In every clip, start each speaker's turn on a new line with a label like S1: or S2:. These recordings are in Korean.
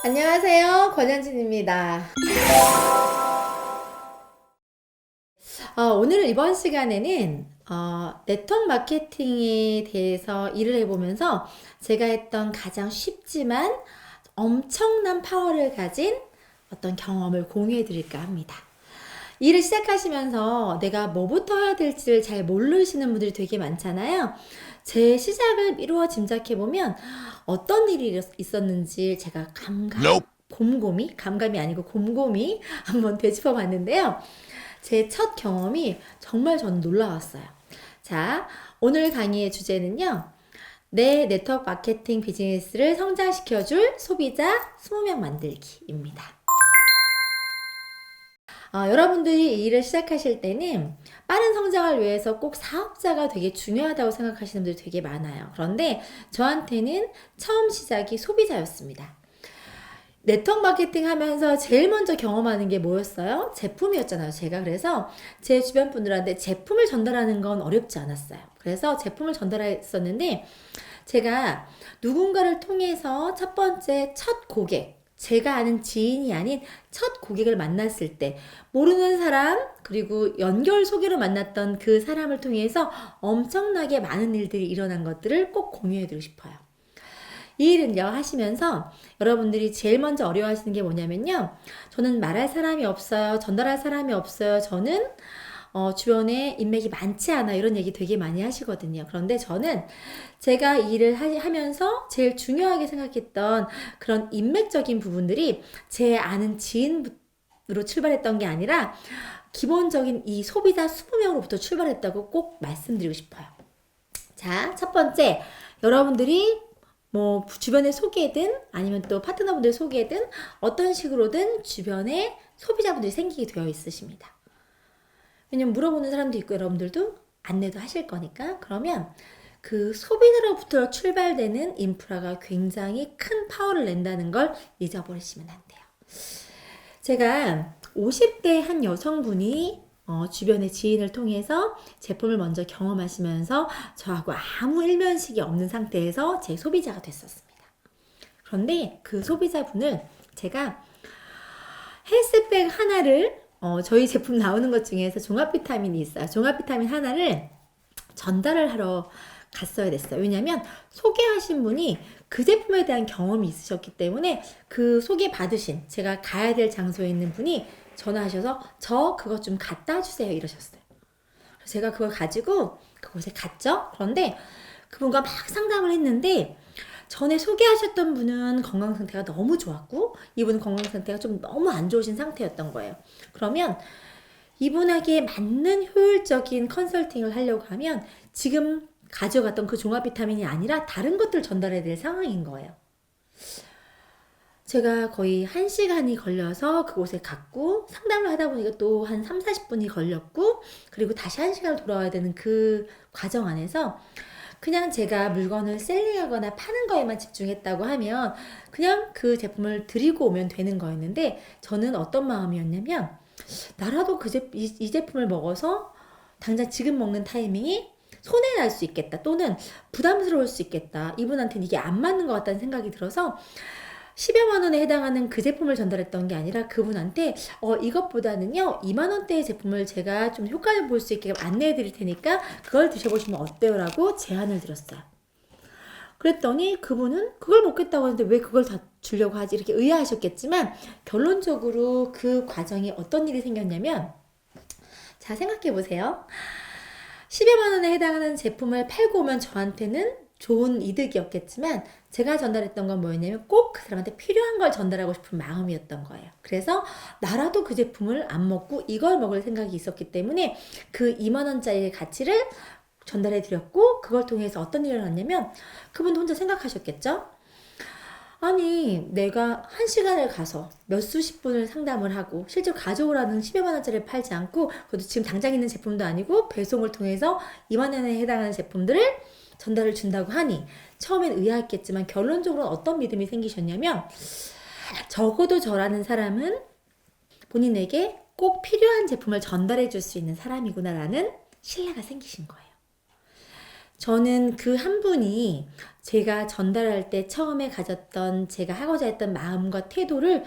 S1: 안녕하세요. 권현진입니다. 오늘 이번 시간에는 네트워크 마케팅에 대해서 일을 해보면서 제가 했던 가장 쉽지만 엄청난 파워를 가진 어떤 경험을 공유해 드릴까 합니다. 일을 시작하시면서 내가 뭐부터 해야 될지를 잘 모르시는 분들이 되게 많잖아요. 제 시작을 미루어 짐작해보면 어떤 일이 있었는지 제가 감감이 아니고 곰곰이 한번 되짚어 봤는데요. 제 첫 경험이 정말 저는 놀라웠어요. 자, 오늘 강의의 주제는요. 내 네트워크 마케팅 비즈니스를 성장시켜줄 소비자 20명 만들기입니다. 여러분들이 이 일을 시작하실 때는 빠른 성장을 위해서 꼭 사업자가 되게 중요하다고 생각하시는 분들이 되게 많아요. 그런데 저한테는 처음 시작이 소비자였습니다. 네트워크 마케팅 하면서 제일 먼저 경험하는 게 뭐였어요? 제품이었잖아요. 제가 그래서 제 주변 분들한테 제품을 전달하는 건 어렵지 않았어요. 그래서 제품을 전달했었는데 제가 누군가를 통해서 첫 번째 첫 고객, 제가 아는 지인이 아닌 첫 고객을 만났을 때 모르는 사람 그리고 연결 소개로 만났던 그 사람을 통해서 엄청나게 많은 일들이 일어난 것들을 꼭 공유해드리고 싶어요. 이 일은요 하시면서 여러분들이 제일 먼저 어려워하시는 게 뭐냐면요, 저는 말할 사람이 없어요, 전달할 사람이 없어요, 저는 주변에 인맥이 많지 않아, 이런 얘기 되게 많이 하시거든요. 그런데 저는 제가 이 일을 하면서 제일 중요하게 생각했던 그런 인맥적인 부분들이 제 아는 지인으로 출발했던 게 아니라 기본적인 이 소비자 20명으로부터 출발했다고 꼭 말씀드리고 싶어요. 자, 첫 번째, 여러분들이 뭐 주변에 소개든 아니면 또 파트너분들 소개든 어떤 식으로든 주변에 소비자분들이 생기게 되어 있으십니다. 왜냐면 물어보는 사람도 있고 여러분들도 안내도 하실 거니까. 그러면 그 소비자로부터 출발되는 인프라가 굉장히 큰 파워를 낸다는 걸 잊어버리시면 안 돼요. 제가 50대 한 여성분이 주변의 지인을 통해서 제품을 먼저 경험하시면서 저하고 아무 일면식이 없는 상태에서 제 소비자가 됐었습니다. 그런데 그 소비자분을 제가 헬스백 하나를 저희 제품 나오는 것 중에서 종합 비타민이 있어요. 종합 비타민 하나를 전달을 하러 갔어야 됐어요. 왜냐면 소개하신 분이 그 제품에 대한 경험이 있으셨기 때문에 그 소개 받으신 제가 가야 될 장소에 있는 분이 전화하셔서 저 그것 좀 갖다 주세요 이러셨어요. 그래서 제가 그걸 가지고 그곳에 갔죠. 그런데 그분과 막 상담을 했는데 전에 소개하셨던 분은 건강 상태가 너무 좋았고 이분은 건강 상태가 좀 너무 안 좋으신 상태였던 거예요. 그러면 이분에게 맞는 효율적인 컨설팅을 하려고 하면 지금 가져갔던 그 종합 비타민이 아니라 다른 것들을 전달해야 될 상황인 거예요. 제가 거의 1시간이 걸려서 그곳에 갔고 상담을 하다 보니까 또 한 3, 40분이 걸렸고 그리고 다시 1시간을 돌아와야 되는 그 과정 안에서 그냥 제가 물건을 셀링하거나 파는 거에만 집중했다고 하면 그냥 그 제품을 드리고 오면 되는 거였는데 저는 어떤 마음이었냐면 나라도 이 제품을 먹어서 당장 지금 먹는 타이밍이 손해 날 수 있겠다 또는 부담스러울 수 있겠다, 이분한테는 이게 안 맞는 것 같다는 생각이 들어서 10여만 원에 해당하는 그 제품을 전달했던 게 아니라 그분한테 이것보다는요 2만 원대의 제품을 제가 좀 효과를 볼 수 있게 안내해 드릴 테니까 그걸 드셔보시면 어때요? 라고 제안을 드렸어요. 그랬더니 그분은 그걸 먹겠다고 하는데 왜 그걸 다 주려고 하지? 이렇게 의아하셨겠지만 결론적으로 그 과정이 어떤 일이 생겼냐면, 자 생각해 보세요. 10여만 원에 해당하는 제품을 팔고 오면 저한테는 좋은 이득이었겠지만 제가 전달했던 건 뭐였냐면 꼭 그 사람한테 필요한 걸 전달하고 싶은 마음이었던 거예요. 그래서 나라도 그 제품을 안 먹고 이걸 먹을 생각이 있었기 때문에 그 2만 원짜리 가치를 전달해 드렸고 그걸 통해서 어떤 일이 일어났냐면 그분도 혼자 생각하셨겠죠? 아니 내가 1시간을 가서 몇 수십 분을 상담을 하고 실제로 가져오라는 10여만 원짜리를 팔지 않고 그것도 지금 당장 있는 제품도 아니고 배송을 통해서 2만 원에 해당하는 제품들을 전달을 준다고 하니 처음엔 의아했겠지만 결론적으로 어떤 믿음이 생기셨냐면 적어도 저라는 사람은 본인에게 꼭 필요한 제품을 전달해 줄 수 있는 사람이구나라는 신뢰가 생기신 거예요. 저는 그 한 분이 제가 전달할 때 처음에 가졌던 제가 하고자 했던 마음과 태도를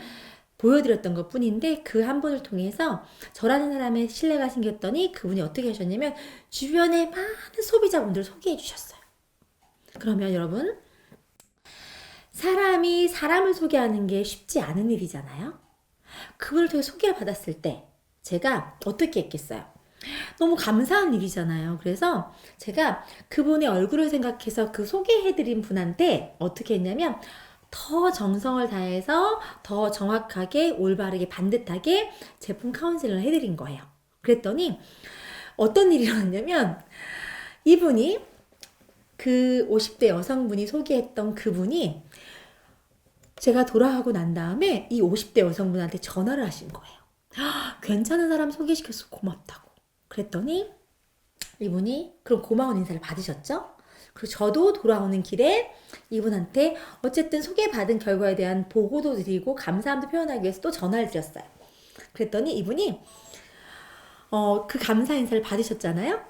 S1: 보여드렸던 것 뿐인데 그 한 분을 통해서 저라는 사람의 신뢰가 생겼더니 그분이 어떻게 하셨냐면 주변에 많은 소비자분들을 소개해 주셨어요. 그러면 여러분, 사람이 사람을 소개하는 게 쉽지 않은 일이잖아요. 그분을 통해 소개를 받았을 때 제가 어떻게 했겠어요? 너무 감사한 일이잖아요. 그래서 제가 그분의 얼굴을 생각해서 그 소개해드린 분한테 어떻게 했냐면 더 정성을 다해서 더 정확하게 올바르게 반듯하게 제품 카운셀링을 해드린 거예요. 그랬더니 어떤 일이 일어났냐면 이분이 그 50대 여성분이 소개했던 그분이 제가 돌아가고 난 다음에 이 50대 여성분한테 전화를 하신 거예요. 괜찮은 사람 소개시켜서 고맙다고. 그랬더니 이분이 그럼 고마운 인사를 받으셨죠? 그리고 저도 돌아오는 길에 이분한테 어쨌든 소개받은 결과에 대한 보고도 드리고 감사함도 표현하기 위해서 또 전화를 드렸어요. 그랬더니 이분이 그 감사 인사를 받으셨잖아요.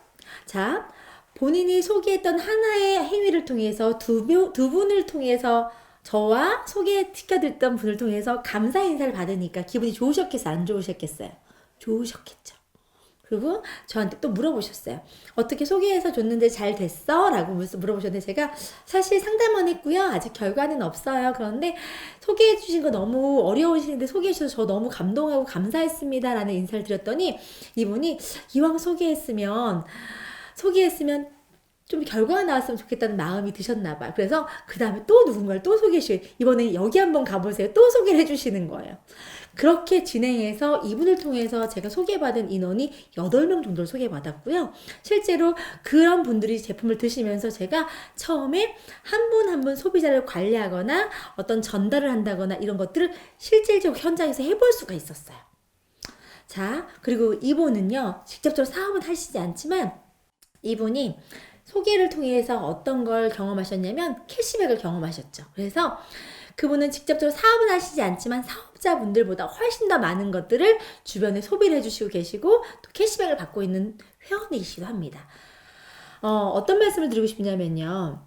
S1: 자, 본인이 소개했던 하나의 행위를 통해서 두 분을 통해서 저와 소개시켜드렸던 분을 통해서 감사 인사를 받으니까 기분이 좋으셨겠어요? 안 좋으셨겠어요? 좋으셨겠죠. 그리고 저한테 또 물어보셨어요. 어떻게 소개해서 줬는데 잘 됐어? 라고 물어보셨는데 제가 사실 상담은 했고요. 아직 결과는 없어요. 그런데 소개해 주신 거 너무 어려우시는데 소개해 주셔서 저 너무 감동하고 감사했습니다. 라는 인사를 드렸더니 이분이 이왕 소개했으면 좀 결과가 나왔으면 좋겠다는 마음이 드셨나 봐요. 그래서 그 다음에 또 누군가를 또 소개해주세요. 이번에 여기 한번 가보세요. 또 소개를 해주시는 거예요. 그렇게 진행해서 이분을 통해서 제가 소개받은 인원이 8명 정도를 소개받았고요. 실제로 그런 분들이 제품을 드시면서 제가 처음에 한 분 한 분 소비자를 관리하거나 어떤 전달을 한다거나 이런 것들을 실질적으로 현장에서 해볼 수가 있었어요. 자, 그리고 이분은요, 직접적으로 사업은 하시지 않지만 이분이 소개를 통해서 어떤 걸 경험하셨냐면 캐시백을 경험하셨죠. 그래서 그분은 직접적으로 사업은 하시지 않지만 사업자분들보다 훨씬 더 많은 것들을 주변에 소비를 해주시고 계시고 또 캐시백을 받고 있는 회원이시기도 합니다. 어떤 말씀을 드리고 싶냐면요.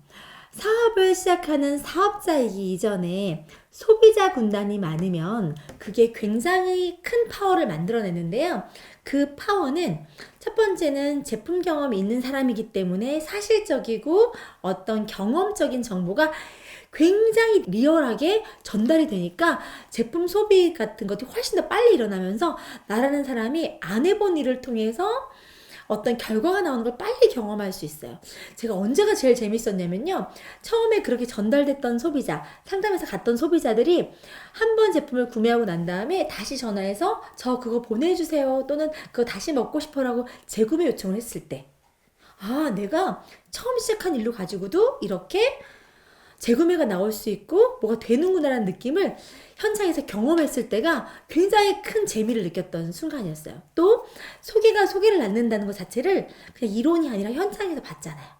S1: 사업을 시작하는 사업자이기 이전에 소비자 군단이 많으면 그게 굉장히 큰 파워를 만들어내는데요. 그 파워는 첫 번째는 제품 경험이 있는 사람이기 때문에 사실적이고 어떤 경험적인 정보가 굉장히 리얼하게 전달이 되니까 제품 소비 같은 것이 훨씬 더 빨리 일어나면서 나라는 사람이 안 해본 일을 통해서 어떤 결과가 나오는 걸 빨리 경험할 수 있어요. 제가 언제가 제일 재밌었냐면요. 처음에 그렇게 전달됐던 소비자, 상담에서 갔던 소비자들이 한 번 제품을 구매하고 난 다음에 다시 전화해서 저 그거 보내주세요. 또는 그거 다시 먹고 싶어라고 재구매 요청을 했을 때 내가 처음 시작한 일로 가지고도 이렇게 재구매가 나올 수 있고 뭐가 되는구나라는 느낌을 현장에서 경험했을 때가 굉장히 큰 재미를 느꼈던 순간이었어요. 또 소개가 소개를 낳는다는 것 자체를 그냥 이론이 아니라 현장에서 봤잖아요.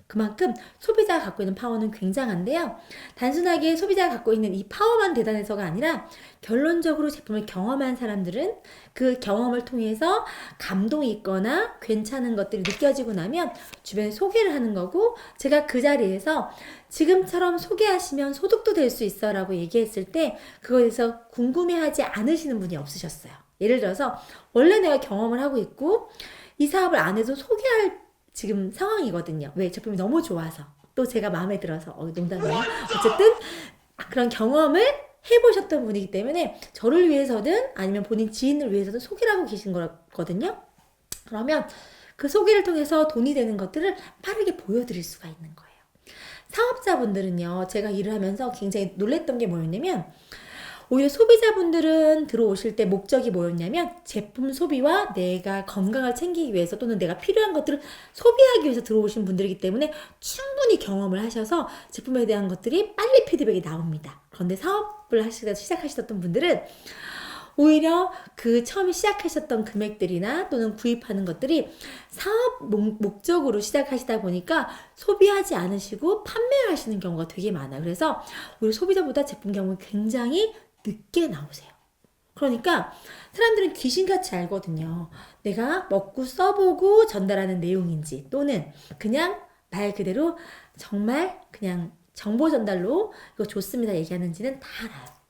S1: 그만큼 소비자가 갖고 있는 파워는 굉장한데요. 단순하게 소비자가 갖고 있는 이 파워만 대단해서가 아니라 결론적으로 제품을 경험한 사람들은 그 경험을 통해서 감동이 있거나 괜찮은 것들이 느껴지고 나면 주변에 소개를 하는 거고 제가 그 자리에서 지금처럼 소개하시면 소득도 될 수 있어 라고 얘기했을 때 그거에 대해서 궁금해하지 않으시는 분이 없으셨어요. 예를 들어서 원래 내가 경험을 하고 있고 이 사업을 안 해도 소개할 지금 상황이거든요. 왜? 제품이 너무 좋아서. 또 제가 마음에 들어서. 농담이에요. 어쨌든 그런 경험을 해보셨던 분이기 때문에 저를 위해서든 아니면 본인 지인을 위해서든 소개를 하고 계신 거거든요. 그러면 그 소개를 통해서 돈이 되는 것들을 빠르게 보여드릴 수가 있는 거예요. 사업자분들은요. 제가 일을 하면서 굉장히 놀랬던 게 뭐였냐면 오히려 소비자분들은 들어오실 때 목적이 뭐였냐면 제품 소비와 내가 건강을 챙기기 위해서 또는 내가 필요한 것들을 소비하기 위해서 들어오신 분들이기 때문에 충분히 경험을 하셔서 제품에 대한 것들이 빨리 피드백이 나옵니다. 그런데 사업을 시작하셨던 분들은 오히려 그 처음에 시작하셨던 금액들이나 또는 구입하는 것들이 사업 목적으로 시작하시다 보니까 소비하지 않으시고 판매하시는 경우가 되게 많아요. 그래서 우리 소비자보다 제품 경험이 굉장히 늦게 나오세요. 그러니까 사람들은 귀신같이 알거든요. 내가 먹고 써보고 전달하는 내용인지 또는 그냥 말 그대로 정말 그냥 정보 전달로 이거 좋습니다 얘기하는지는 다 알아요.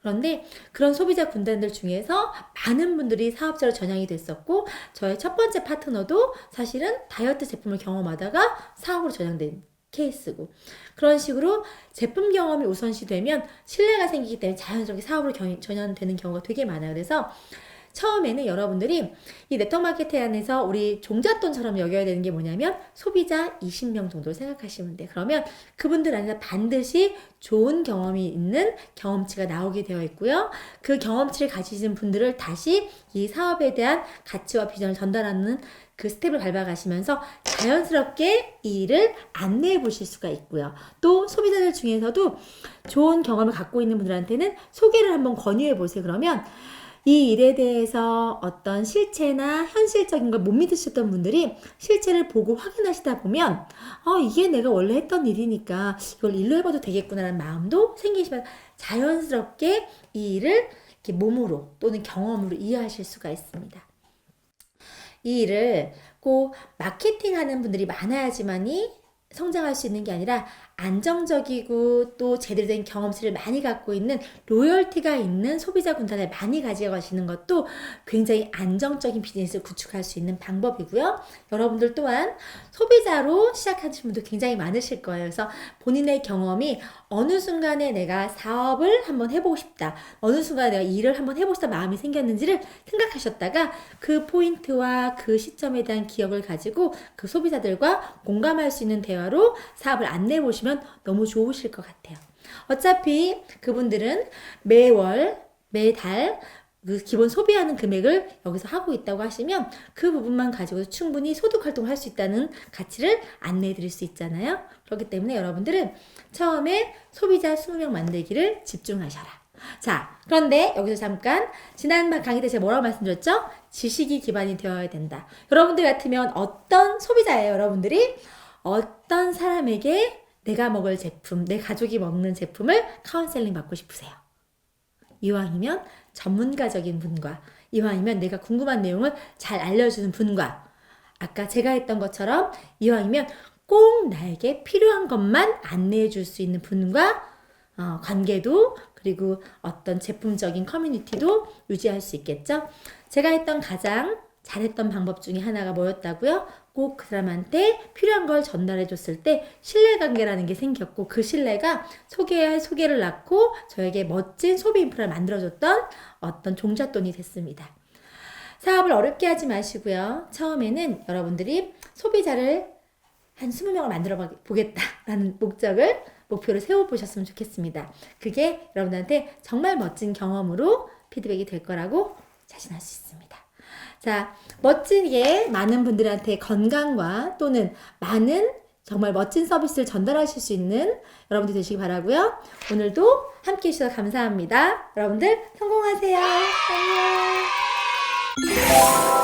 S1: 그런데 그런 소비자 군단들 중에서 많은 분들이 사업자로 전향이 됐었고 저의 첫 번째 파트너도 사실은 다이어트 제품을 경험하다가 사업으로 전향된 케이스고 그런 식으로 제품 경험이 우선시되면 신뢰가 생기기 때문에 자연스럽게 사업으로 전환되는 경우가 되게 많아요. 그래서 처음에는 여러분들이 이 네트워크 마케팅 안에서 우리 종잣돈처럼 여겨야 되는 게 뭐냐면 소비자 20명 정도로 생각하시면 돼요. 그러면 그분들 안에서 반드시 좋은 경험이 있는 경험치가 나오게 되어 있고요. 그 경험치를 가지신 분들을 다시 이 사업에 대한 가치와 비전을 전달하는 그 스텝을 밟아가시면서 자연스럽게 이 일을 안내해 보실 수가 있고요. 또 소비자들 중에서도 좋은 경험을 갖고 있는 분들한테는 소개를 한번 권유해 보세요. 그러면 이 일에 대해서 어떤 실체나 현실적인 걸 못 믿으셨던 분들이 실체를 보고 확인하시다 보면 이게 내가 원래 했던 일이니까 이걸 일로 해봐도 되겠구나라는 마음도 생기시면 자연스럽게 이 일을 이렇게 몸으로 또는 경험으로 이해하실 수가 있습니다. 이 일을 꼭 마케팅하는 분들이 많아야지만이 성장할 수 있는 게 아니라 안정적이고 또 제대로 된 경험치를 많이 갖고 있는 로열티가 있는 소비자 군단을 많이 가져가시는 것도 굉장히 안정적인 비즈니스를 구축할 수 있는 방법이고요. 여러분들 또한 소비자로 시작하신 분도 굉장히 많으실 거예요. 그래서 본인의 경험이 어느 순간에 내가 사업을 한번 해보고 싶다. 어느 순간에 내가 일을 한번 해보고 싶다 마음이 생겼는지를 생각하셨다가 그 포인트와 그 시점에 대한 기억을 가지고 그 소비자들과 공감할 수 있는 대화로 사업을 안내해 보시면 너무 좋으실 것 같아요. 어차피 그분들은 매월, 매달 그 기본 소비하는 금액을 여기서 하고 있다고 하시면 그 부분만 가지고도 충분히 소득 활동을 할 수 있다는 가치를 안내해 드릴 수 있잖아요. 그렇기 때문에 여러분들은 처음에 소비자 20명 만들기를 집중하셔라. 자, 그런데 여기서 잠깐 지난 강의 때 제가 뭐라고 말씀드렸죠? 지식이 기반이 되어야 된다. 여러분들 같으면 어떤 소비자예요? 여러분들이 어떤 사람에게 내가 먹을 제품, 내 가족이 먹는 제품을 카운셀링 받고 싶으세요? 이왕이면 전문가적인 분과 이왕이면 내가 궁금한 내용을 잘 알려주는 분과 아까 제가 했던 것처럼 이왕이면 꼭 나에게 필요한 것만 안내해 줄 수 있는 분과 관계도 그리고 어떤 제품적인 커뮤니티도 유지할 수 있겠죠. 제가 했던 가장 잘했던 방법 중에 하나가 뭐였다고요? 꼭 그 사람한테 필요한 걸 전달해 줬을 때 신뢰관계라는 게 생겼고 그 신뢰가 소개를 낳고 저에게 멋진 소비 인프라를 만들어줬던 어떤 종잣돈이 됐습니다. 사업을 어렵게 하지 마시고요. 처음에는 여러분들이 소비자를 한 20명을 만들어 보겠다라는 목표를 세워보셨으면 좋겠습니다. 그게 여러분들한테 정말 멋진 경험으로 피드백이 될 거라고 자신할 수 있습니다. 자, 멋지게 많은 분들한테 건강과 또는 많은 정말 멋진 서비스를 전달하실 수 있는 여러분들 되시기 바라고요. 오늘도 함께 해주셔서 감사합니다. 여러분들 성공하세요. 안녕.